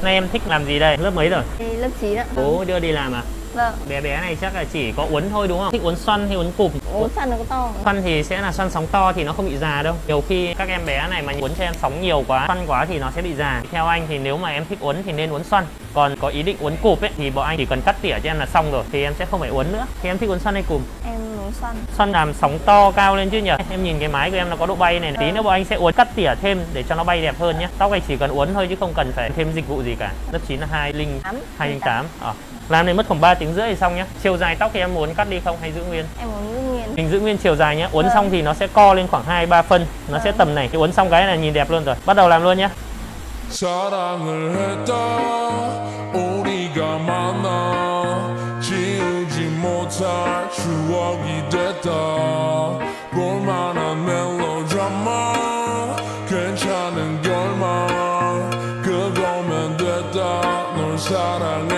Nay em thích làm gì đây? Lớp mấy rồi? Lớp 9 ạ. Bố đưa đi làm à? Vâng. Bé bé này chắc là chỉ có uốn thôi đúng không? Thích uốn xoăn hay uốn cụp? Uốn xoăn nó có to. Xoăn thì sẽ là xoăn sóng to thì nó không bị già đâu. Nhiều khi các em bé này mà uốn cho em sóng nhiều quá, xoăn quá thì nó sẽ bị già. Theo anh thì nếu mà em thích uốn thì nên uốn xoăn. Còn có ý định uốn cụp ấy thì bọn anh chỉ cần cắt tỉa cho em là xong rồi, thì em sẽ không phải uốn nữa. Thì em thích uốn xoăn hay cụp? Em uốn xoăn. Xoăn làm sóng to cao lên chứ nhỉ? Em nhìn cái mái của em nó có độ bay này. Tí nữa bọn anh sẽ uốn cắt tỉa thêm để cho nó bay đẹp hơn nhé. Tóc anh chỉ cần uốn thôi chứ không cần phải thêm dịch vụ gì cả. Lớp 9 là 208. Làm này mất khoảng 3 tiếng rưỡi thì xong nhá. Chiều dài tóc thì em muốn cắt đi không hay giữ nguyên? Em muốn giữ nguyên. Mình giữ nguyên chiều dài nhé. Uốn xong thì nó sẽ co lên khoảng 2-3 phân. Nó sẽ tầm này. Cái uốn xong cái là nhìn đẹp luôn rồi. Bắt đầu làm luôn nhé. 사랑을 했다 우리가 만나 지우지 못할 추억이 됐다 볼만한 멜로드라마 괜찮은 결말 그거면 됐다 널 사랑해